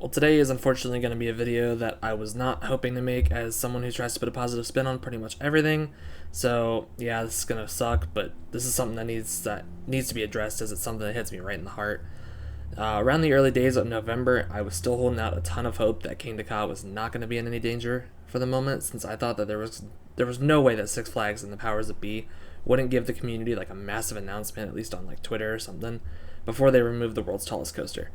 Well, today is unfortunately going to be a video that I was not hoping to make as someone who tries to put a positive spin on pretty much everything. So, yeah, this is going to suck, but this is something that needs to be addressed as it's something that hits me right in the heart. Around the early days of November, I was still holding out a ton of hope that Kingda was not going to be in any danger for the moment, since I thought that there was no way that Six Flags and the powers that be wouldn't give the community like a massive announcement, at least on like Twitter or something, before they removed the world's tallest coaster.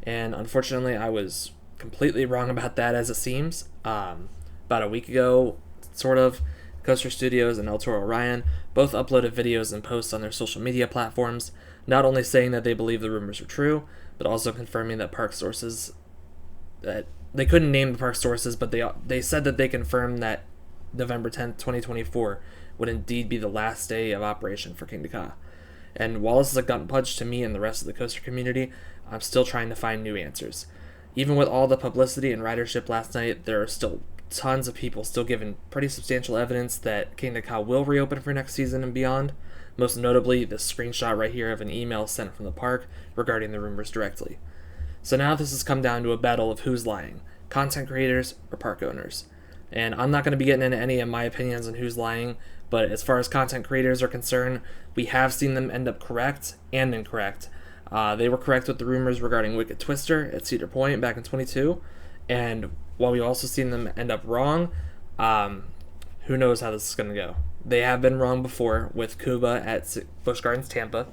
And unfortunately, I was completely wrong about that, as it seems. About a week ago, sort of, Coaster Studios and El Toro Orion both uploaded videos and posts on their social media platforms, not only saying that they believe the rumors are true, but also confirming that park sources, that they couldn't name the park sources, but they said that they confirmed that November 10th, 2024 would indeed be the last day of operation for Kingda. And while this is a gut punch to me and the rest of the coaster community, I'm still trying to find new answers. Even with all the publicity and ridership last night, there are still tons of people still giving pretty substantial evidence that Kingda will reopen for next season and beyond. Most notably, this screenshot right here of an email sent from the park regarding the rumors directly. So now this has come down to a battle of who's lying, content creators or park owners. And I'm not going to be getting into any of my opinions on who's lying, but as far as content creators are concerned, we have seen them end up correct and incorrect. They were correct with the rumors regarding Wicked Twister at Cedar Point back in 22, and while we've also seen them end up wrong, who knows how this is going to go. They have been wrong before with Cuba at Busch Gardens Tampa.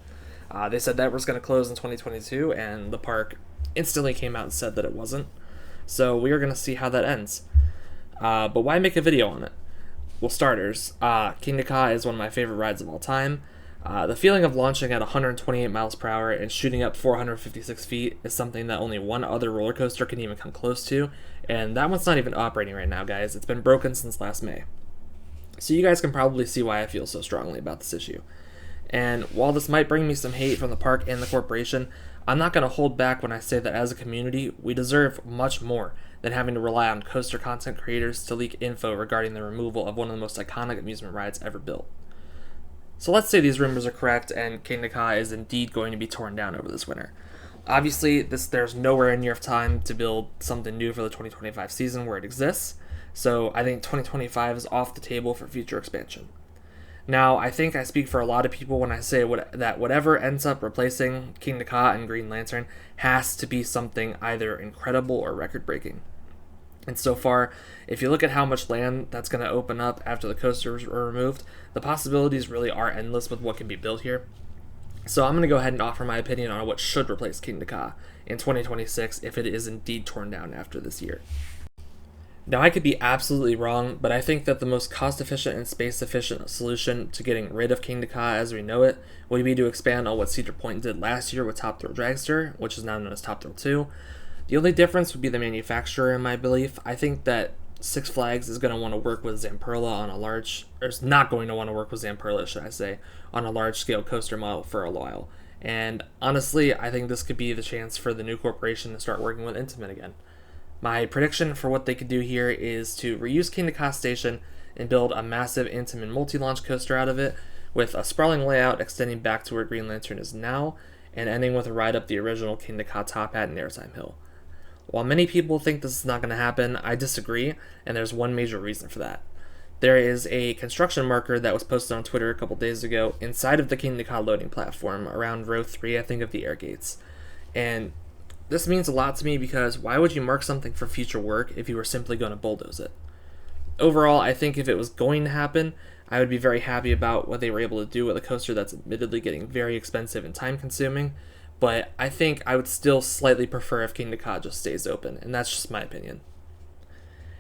They said that was going to close in 2022, and the park instantly came out and said that it wasn't. So we are going to see how that ends. But why make a video on it? Well, starters, Kingda is one of my favorite rides of all time. The feeling of launching at 128 miles per hour and shooting up 456 feet is something that only one other roller coaster can even come close to, and that one's not even operating right now, guys. It's been broken since last May. So you guys can probably see why I feel so strongly about this issue. And while this might bring me some hate from the park and the corporation, I'm not going to hold back when I say that as a community, we deserve much more than having to rely on coaster content creators to leak info regarding the removal of one of the most iconic amusement rides ever built. So let's say these rumors are correct and Kingda is indeed going to be torn down over this winter. Obviously, there's nowhere near time to build something new for the 2025 season where it exists, so I think 2025 is off the table for future expansion. Now, I think I speak for a lot of people when I say that whatever ends up replacing Kingda and Green Lantern has to be something either incredible or record-breaking. And so far, if you look at how much land that's going to open up after the coasters are removed, the possibilities really are endless with what can be built here. So I'm going to go ahead and offer my opinion on what should replace Kingda in 2026 if it is indeed torn down after this year. Now, I could be absolutely wrong, but I think that the most cost-efficient and space-efficient solution to getting rid of Kingda as we know it would be to expand on what Cedar Point did last year with Top Thrill Dragster, which is now known as Top Thrill 2. The only difference would be the manufacturer, in my belief. I think that Six Flags is going to want to work with Zamperla on a large, or is not going to want to work with Zamperla, should I say, on a large-scale coaster model for a while. And honestly, I think this could be the chance for the new corporation to start working with Intamin again. My prediction for what they could do here is to reuse Kingda Station and build a massive Intamin multi-launch coaster out of it, with a sprawling layout extending back to where Green Lantern is now, and ending with a ride up the original Kingda top hat and Airtime Hill. While many people think this is not going to happen, I disagree, and there's one major reason for that. There is a construction marker that was posted on Twitter a couple days ago inside of the Kingda loading platform around row 3, I think, of the air gates. And this means a lot to me because why would you mark something for future work if you were simply going to bulldoze it? Overall, I think if it was going to happen, I would be very happy about what they were able to do with a coaster that's admittedly getting very expensive and time-consuming, but I think I would still slightly prefer if Kingda just stays open, and that's just my opinion.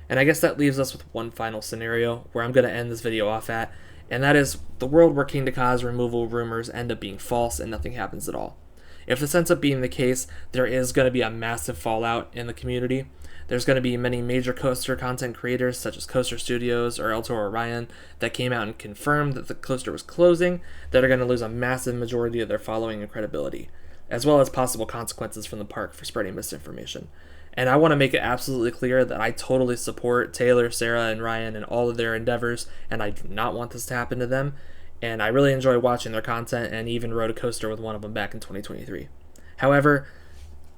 And I guess that leaves us with one final scenario where I'm going to end this video off at, and that is the world where Kingda's removal rumors end up being false and nothing happens at all. If this ends up being the case, there is going to be a massive fallout in the community. There's going to be many major coaster content creators such as Coaster Studios or El Toro Orion that came out and confirmed that the coaster was closing that are going to lose a massive majority of their following and credibility, as well as possible consequences from the park for spreading misinformation. And I want to make it absolutely clear that I totally support Taylor, Sarah, and Ryan in all of their endeavors, and I do not want this to happen to them. And I really enjoy watching their content and even rode a coaster with one of them back in 2023. However,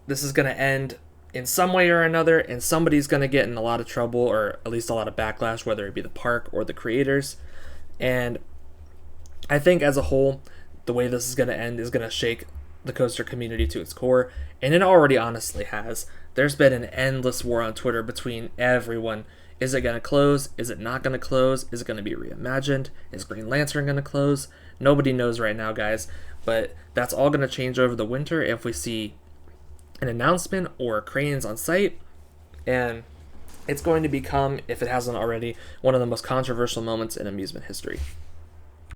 this is going to end in some way or another, and somebody's going to get in a lot of trouble, or at least a lot of backlash, whether it be the park or the creators. And I think as a whole, the way this is going to end is going to shake the coaster community to its core, and it already honestly has. There's been an endless war on Twitter between everyone. Is it going to close? Is it not going to close? Is it going to be reimagined? Is Green Lantern going to close? Nobody knows right now, guys, but that's all going to change over the winter if we see an announcement or cranes on site, and it's going to become, if it hasn't already, one of the most controversial moments in amusement history.